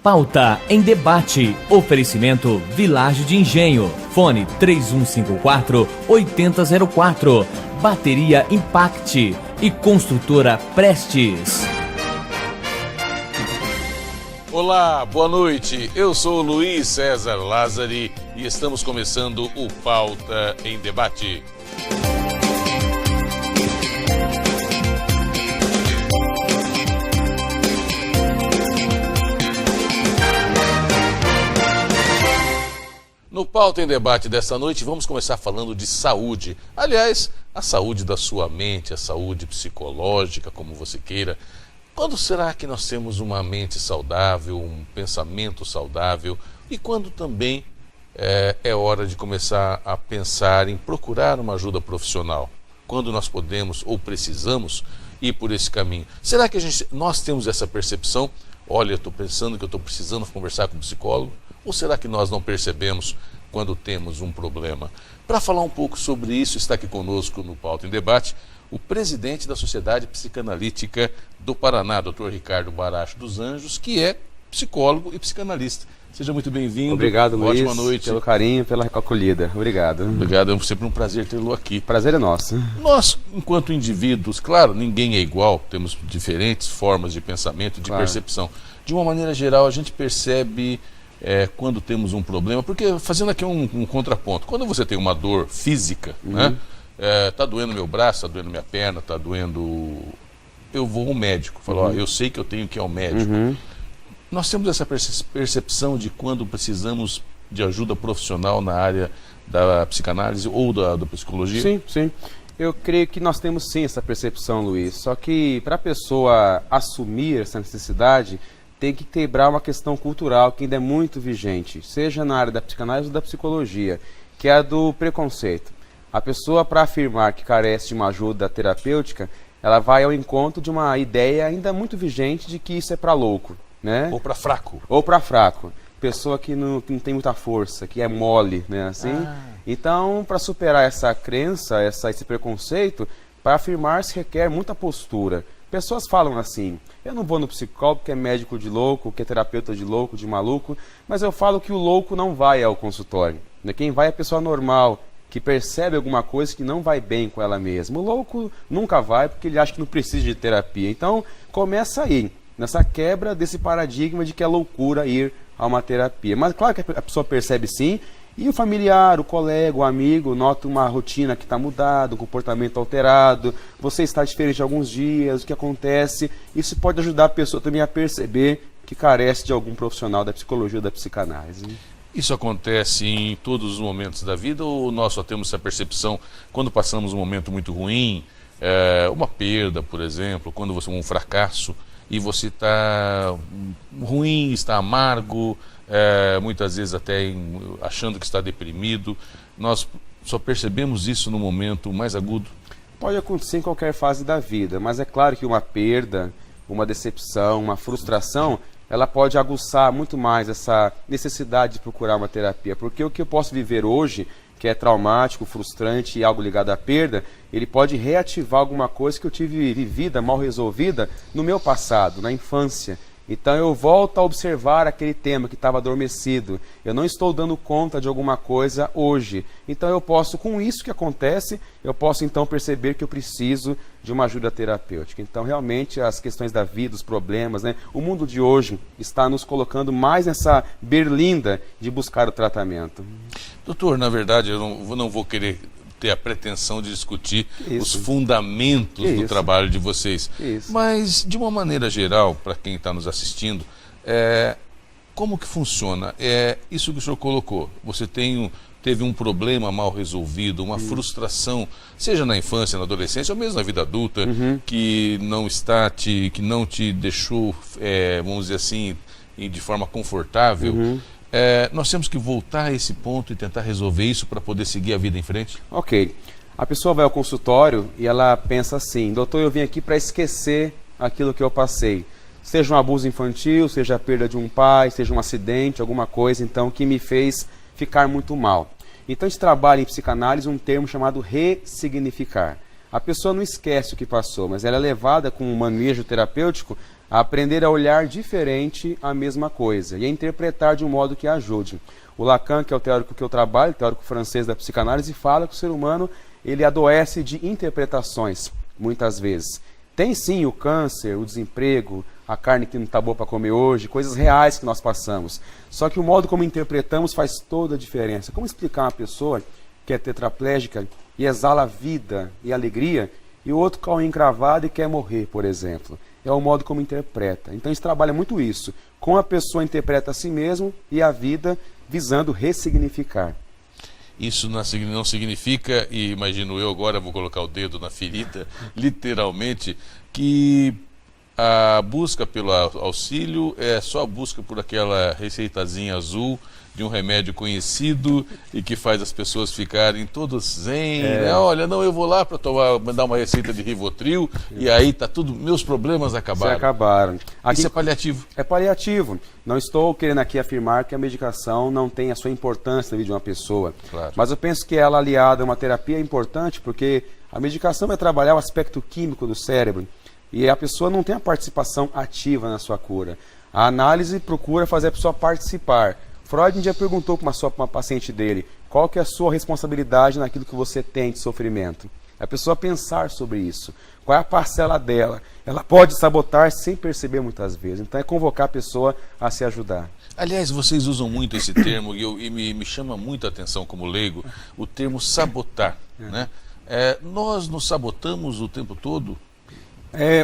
Pauta em debate. Oferecimento Vilagem de Engenho. Fone 3154-8004. Bateria Impact e Construtora Prestes. Olá, boa noite. Eu sou o Luiz César Lázari e estamos começando o Pauta em Debate. No Pauta em Debate desta noite, vamos começar falando de saúde. Aliás, a saúde da sua mente, a saúde psicológica, como você queira. Quando será que nós temos uma mente saudável, um pensamento saudável? E quando também é hora de começar a pensar em procurar uma ajuda profissional? Quando nós podemos ou precisamos ir por esse caminho? Será que nós temos essa percepção? Olha, eu estou pensando que eu estou precisando conversar com um psicólogo. Ou será que nós não percebemos quando temos um problema? Para falar um pouco sobre isso, está aqui conosco no Pauta em Debate o presidente da Sociedade Psicanalítica do Paraná, Dr. Ricardo Baracho dos Anjos, que é psicólogo e psicanalista. Seja muito bem-vindo. Obrigado, Luiz. Ótima noite. Pelo carinho, pela acolhida. Obrigado. Obrigado, é sempre um prazer tê-lo aqui. Prazer é nosso. Nós, enquanto indivíduos, claro, ninguém é igual, temos diferentes formas de pensamento, de percepção. De uma maneira geral, a gente percebe quando temos um problema, porque fazendo aqui um contraponto, quando você tem uma dor física, né? Tá doendo meu braço, tá doendo minha perna, tá doendo... Eu vou ao médico, falo, ó, eu sei que eu tenho que ir ao médico. Nós temos essa percepção de quando precisamos de ajuda profissional na área da psicanálise ou da psicologia? Sim, sim. Eu creio que nós temos sim essa percepção, Luiz. Só que para a pessoa assumir essa necessidade, tem que quebrar uma questão cultural que ainda é muito vigente, seja na área da psicanálise ou da psicologia, que é a do preconceito. A pessoa, para afirmar que carece de uma ajuda terapêutica, ela vai ao encontro de uma ideia ainda muito vigente de que isso é para louco, né? Ou para fraco. Ou para fraco. Pessoa que não tem muita força, que é mole, né? Assim. Então, para superar essa crença, esse preconceito, para afirmar se requer muita postura. Pessoas falam assim, eu não vou no psicólogo que é médico de louco, que é terapeuta de louco, de maluco, mas eu falo que o louco não vai ao consultório. Né? Quem vai é a pessoa normal, que percebe alguma coisa que não vai bem com ela mesma. O louco nunca vai porque ele acha que não precisa de terapia. Então, começa aí, nessa quebra desse paradigma de que é loucura ir a uma terapia. Mas claro que a pessoa percebe sim, e o familiar, o colega, o amigo, nota uma rotina que está mudada, um comportamento alterado, você está diferente alguns dias, o que acontece? Isso pode ajudar a pessoa também a perceber que carece de algum profissional da psicologia ou da psicanálise. Isso acontece em todos os momentos da vida ou nós só temos essa percepção quando passamos um momento muito ruim, uma perda, por exemplo, quando você um fracasso e você está ruim, está amargo, muitas vezes até achando que está deprimido, nós só percebemos isso no momento mais agudo? Pode acontecer em qualquer fase da vida, mas é claro que uma perda, uma decepção, uma frustração, ela pode aguçar muito mais essa necessidade de procurar uma terapia, porque o que eu posso viver hoje, que é traumático, frustrante e algo ligado à perda, ele pode reativar alguma coisa que eu tive vivida, mal resolvida no meu passado, na infância. Então eu volto a observar aquele tema que estava adormecido. Eu não estou dando conta de alguma coisa hoje. Então eu posso, com isso que acontece, eu posso então perceber que eu preciso de uma ajuda terapêutica. Então realmente as questões da vida, os problemas, né? O mundo de hoje está nos colocando mais nessa berlinda de buscar o tratamento. Doutor, na verdade eu não vou querer ter a pretensão de discutir os fundamentos do trabalho de vocês. Mas, de uma maneira geral, para quem está nos assistindo, como que funciona? Isso que o senhor colocou. Você teve um problema mal resolvido, uma frustração, seja na infância, na adolescência, ou mesmo na vida adulta, que não te deixou, vamos dizer assim, de forma confortável. Nós temos que voltar a esse ponto e tentar resolver isso para poder seguir a vida em frente? Ok. A pessoa vai ao consultório e ela pensa assim, doutor, eu vim aqui para esquecer aquilo que eu passei. Seja um abuso infantil, seja a perda de um pai, seja um acidente, alguma coisa então que me fez ficar muito mal. Então a gente trabalha em psicanálise um termo chamado ressignificar. A pessoa não esquece o que passou, mas ela é levada com um manejo terapêutico a aprender a olhar diferente a mesma coisa e a interpretar de um modo que a ajude. O Lacan, que é o teórico que eu trabalho, teórico francês da psicanálise, fala que o ser humano ele adoece de interpretações, muitas vezes. Tem sim o câncer, o desemprego, a carne que não está boa para comer hoje, coisas reais que nós passamos. Só que o modo como interpretamos faz toda a diferença. Como explicar uma pessoa que é tetraplégica e exala vida e alegria, e o outro cai encravado e quer morrer, por exemplo? É o modo como interpreta. Então a gente trabalha muito isso. Como a pessoa interpreta a si mesmo e a vida visando ressignificar. Isso não significa, e imagino eu agora vou colocar o dedo na ferida, literalmente, que a busca pelo auxílio é só a busca por aquela receitazinha azul de um remédio conhecido e que faz as pessoas ficarem todas zen, né? Olha, não, eu vou lá para dar uma receita de Rivotril e aí tá tudo, meus problemas acabaram. Acabaram. Isso é paliativo. É paliativo. Não estou querendo aqui afirmar que a medicação não tem a sua importância na vida de uma pessoa. Claro. Mas eu penso que ela aliada a uma terapia é importante porque a medicação vai trabalhar o aspecto químico do cérebro e a pessoa não tem a participação ativa na sua cura. A análise procura fazer a pessoa participar. Freud um dia perguntou para uma paciente dele, qual que é a sua responsabilidade naquilo que você tem de sofrimento? A pessoa pensar sobre isso. Qual é a parcela dela? Ela pode sabotar sem perceber muitas vezes. Então é convocar a pessoa a se ajudar. Aliás, vocês usam muito esse termo e me chama muito a atenção como leigo, o termo sabotar. Né? Nós nos sabotamos o tempo todo?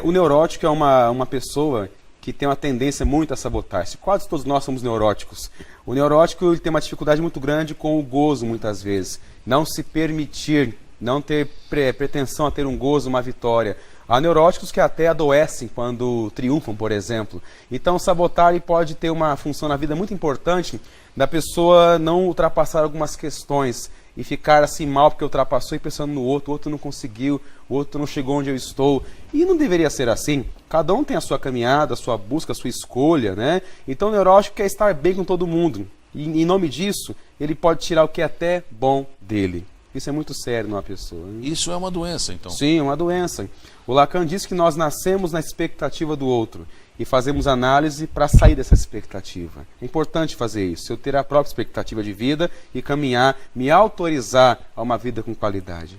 O neurótico é uma pessoa que tem uma tendência muito a sabotar-se. Quase todos nós somos neuróticos. O neurótico ele tem uma dificuldade muito grande com o gozo, muitas vezes. Não se permitir, não ter pretensão a ter um gozo, uma vitória. Há neuróticos que até adoecem quando triunfam, por exemplo. Então, sabotar pode ter uma função na vida muito importante da pessoa não ultrapassar algumas questões e ficar assim mal porque ultrapassou e pensando no outro, o outro não conseguiu, o outro não chegou onde eu estou. E não deveria ser assim. Cada um tem a sua caminhada, a sua busca, a sua escolha, né? Então o neurótico quer estar bem com todo mundo. E em nome disso, ele pode tirar o que é até bom dele. Isso é muito sério numa pessoa. Hein? Isso é uma doença, então? Sim, é uma doença. O Lacan diz que nós nascemos na expectativa do outro e fazemos análise para sair dessa expectativa. É importante fazer isso, eu ter a própria expectativa de vida e caminhar, me autorizar a uma vida com qualidade.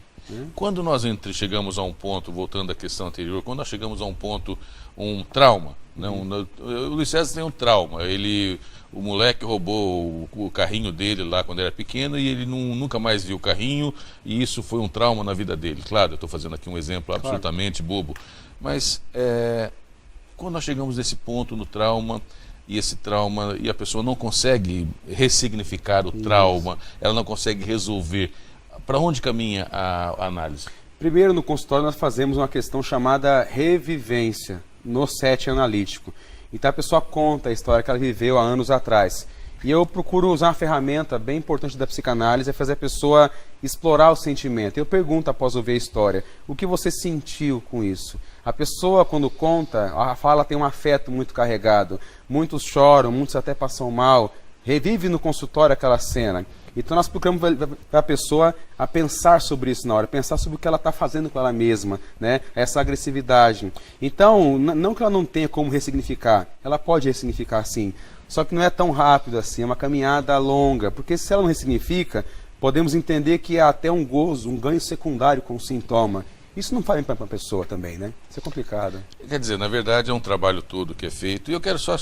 Quando nós chegamos a um ponto, voltando à questão anterior, quando nós chegamos a um ponto, um trauma, né? O Luiz César tem um trauma, o moleque roubou o carrinho dele lá quando era pequeno e ele nunca mais viu o carrinho e isso foi um trauma na vida dele. Claro, eu estou fazendo aqui um exemplo absolutamente bobo, mas quando nós chegamos nesse ponto no trauma, e a pessoa não consegue ressignificar o trauma, ela não consegue resolver, para onde caminha a análise? Primeiro, no consultório, nós fazemos uma questão chamada revivência, no set analítico. Então a pessoa conta a história que ela viveu há anos atrás. E eu procuro usar uma ferramenta bem importante da psicanálise, é fazer a pessoa explorar o sentimento. Eu pergunto após ouvir a história, o que você sentiu com isso? A pessoa, quando conta, a fala tem um afeto muito carregado. Muitos choram, muitos até passam mal. Revive no consultório aquela cena. Então nós procuramos para a pessoa a pensar sobre isso na hora, pensar sobre o que ela está fazendo com ela mesma, né? Essa agressividade. Então, não que ela não tenha como ressignificar, ela pode ressignificar sim, só que não é tão rápido assim, é uma caminhada longa, porque se ela não ressignifica, podemos entender que há até um gozo, um ganho secundário com o sintoma. Isso não faz bem para a pessoa também, né? Isso é complicado. Quer dizer, na verdade é um trabalho todo que é feito. E eu quero só,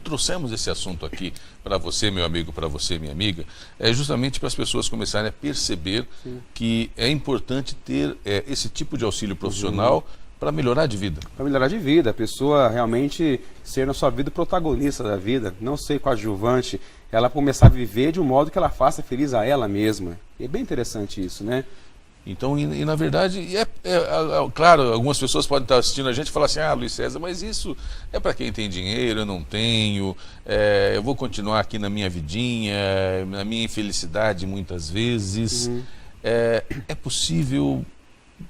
trouxemos esse assunto aqui para você, meu amigo, para você, minha amiga, justamente para as pessoas começarem a perceber que é importante ter esse tipo de auxílio profissional para melhorar de vida. Para melhorar de vida, a pessoa realmente ser na sua vida o protagonista da vida, não ser coadjuvante, ela começar a viver de um modo que ela faça feliz a ela mesma. E é bem interessante isso, né? Então, na verdade, claro, algumas pessoas podem estar assistindo a gente e falar assim, Luiz César, mas isso é para quem tem dinheiro, eu não tenho, eu vou continuar aqui na minha vidinha, na minha infelicidade muitas vezes. É possível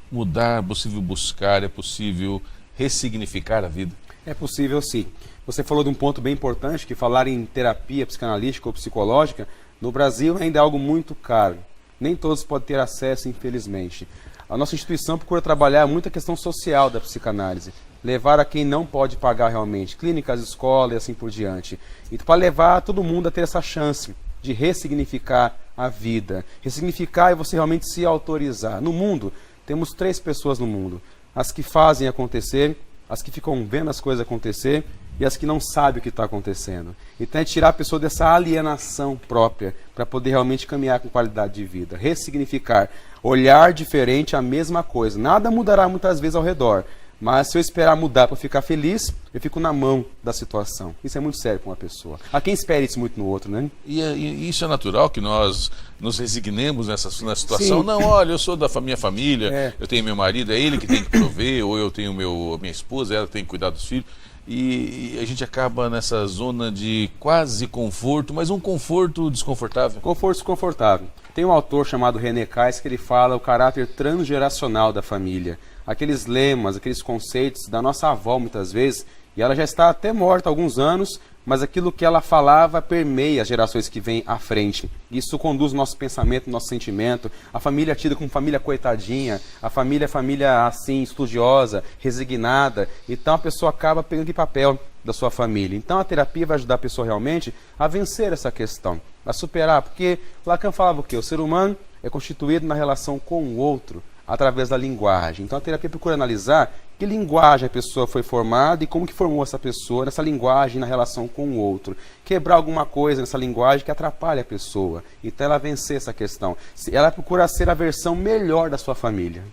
mudar, é possível buscar, é possível ressignificar a vida? É possível sim. Você falou de um ponto bem importante, que falar em terapia psicanalítica ou psicológica, no Brasil ainda é algo muito caro. Nem todos podem ter acesso, infelizmente. A nossa instituição procura trabalhar muito a questão social da psicanálise, levar a quem não pode pagar realmente, clínicas, escolas e assim por diante. Então, para levar todo mundo a ter essa chance de ressignificar a vida. Ressignificar é você realmente se autorizar. No mundo, temos 3 pessoas no mundo. As que fazem acontecer, as que ficam vendo as coisas acontecer e as que não sabem o que está acontecendo. Então é tirar a pessoa dessa alienação própria para poder realmente caminhar com qualidade de vida. Ressignificar, olhar diferente a mesma coisa. Nada mudará muitas vezes ao redor. Mas se eu esperar mudar para ficar feliz, eu fico na mão da situação. Isso é muito sério para uma pessoa. Há quem espere isso muito no outro, né? E isso é natural que nós nos resignemos nessa situação? Sim. Não, olha, eu sou da minha família, eu tenho meu marido, é ele que tem que prover, ou eu tenho minha esposa, ela tem que cuidar dos filhos. E a gente acaba nessa zona de quase conforto, mas um conforto desconfortável. Conforto desconfortável. Tem um autor chamado René Kais que ele fala o caráter transgeracional da família. Aqueles lemas, aqueles conceitos da nossa avó muitas vezes, e ela já está até morta há alguns anos, mas aquilo que ela falava permeia as gerações que vêm à frente. Isso conduz o nosso pensamento, o nosso sentimento. A família é tida como família coitadinha, a família é família assim, estudiosa, resignada. Então a pessoa acaba pegando de papel da sua família. Então a terapia vai ajudar a pessoa realmente a vencer essa questão, a superar. Porque Lacan falava o quê? O ser humano é constituído na relação com o outro, através da linguagem. Então a terapia procura analisar que linguagem a pessoa foi formada e como que formou essa pessoa nessa linguagem na relação com o outro. Quebrar alguma coisa nessa linguagem que atrapalha a pessoa. Então ela vencer essa questão. Ela procura ser a versão melhor da sua família.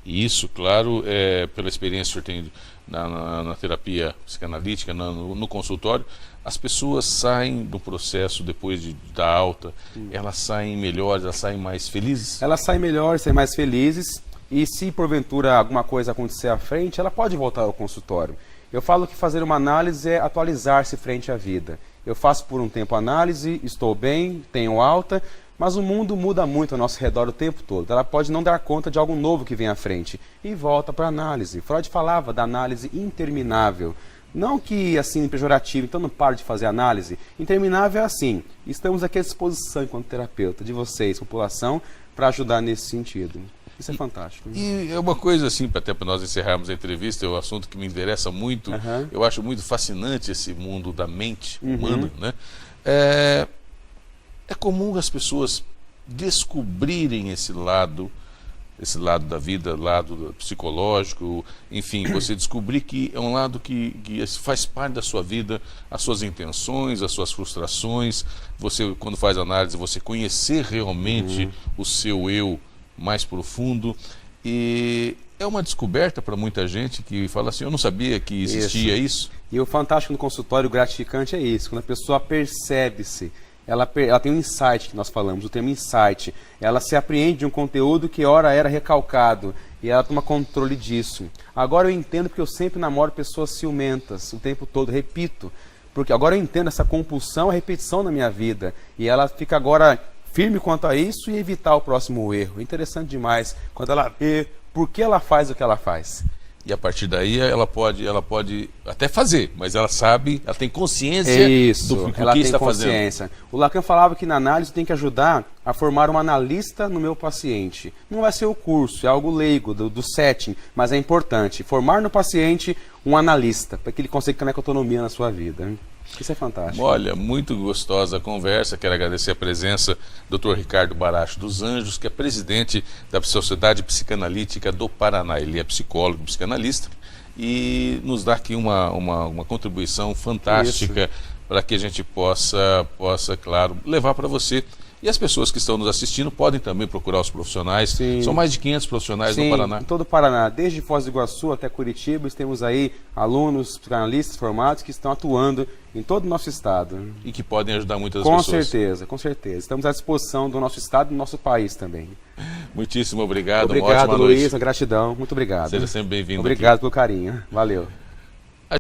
E isso, claro, pela experiência que o senhor tem na terapia psicanalítica, no consultório, as pessoas saem do processo depois da alta, elas saem melhores, elas saem mais felizes? Elas saem melhores, saem mais felizes, e se porventura alguma coisa acontecer à frente, ela pode voltar ao consultório. Eu falo que fazer uma análise é atualizar-se frente à vida. Eu faço por um tempo análise, estou bem, tenho alta, mas o mundo muda muito ao nosso redor o tempo todo. Ela pode não dar conta de algo novo que vem à frente e volta para a análise. Freud falava da análise interminável. Não que assim pejorativo, então não paro de fazer análise. Interminável é assim. Estamos aqui à disposição enquanto terapeuta de vocês, população, para ajudar nesse sentido. Isso é fantástico. E é uma coisa assim, até para nós encerrarmos a entrevista, é um assunto que me interessa muito. Eu acho muito fascinante esse mundo da mente humana, né? É comum as pessoas descobrirem esse lado da vida, lado psicológico, enfim, você descobrir que é um lado que faz parte da sua vida, as suas intenções, as suas frustrações, você, quando faz análise, você conhecer realmente o seu eu mais profundo. E é uma descoberta para muita gente que fala assim, eu não sabia que existia isso. E o fantástico no consultório, o gratificante é isso, quando a pessoa percebe-se, ela tem um insight, que nós falamos, o termo insight. Ela se apreende de um conteúdo que ora era recalcado e ela toma controle disso. Agora eu entendo porque eu sempre namoro pessoas ciumentas o tempo todo, repito. Porque agora eu entendo essa compulsão, a repetição na minha vida. E ela fica agora firme quanto a isso e evitar o próximo erro. Interessante demais quando ela vê por que ela faz o que ela faz. E a partir daí ela pode até fazer, mas ela sabe, ela tem consciência do que está fazendo. O Lacan falava que na análise tem que ajudar a formar um analista no meu paciente. Não vai ser o curso, é algo leigo, do setting, mas é importante. Formar no paciente um analista, para que ele consiga caminhar com autonomia na sua vida. Isso é fantástico. Olha, muito gostosa a conversa. Quero agradecer a presença do Dr. Ricardo Baracho dos Anjos, que é presidente da Sociedade Psicanalítica do Paraná. Ele é psicólogo, psicanalista, e nos dá aqui uma contribuição fantástica para que a gente possa, claro, levar para você. E as pessoas que estão nos assistindo podem também procurar os profissionais. Sim. São mais de 500 profissionais no Paraná. Em todo o Paraná, desde Foz do Iguaçu até Curitiba, temos aí alunos, psicanalistas formados que estão atuando em todo o nosso estado. E que podem ajudar muitas pessoas. Com certeza. Estamos à disposição do nosso estado e do nosso país também. Muitíssimo obrigado. Obrigado, Luiz, a gratidão. Muito obrigado. Seja sempre bem-vindo. Obrigado pelo carinho. Valeu.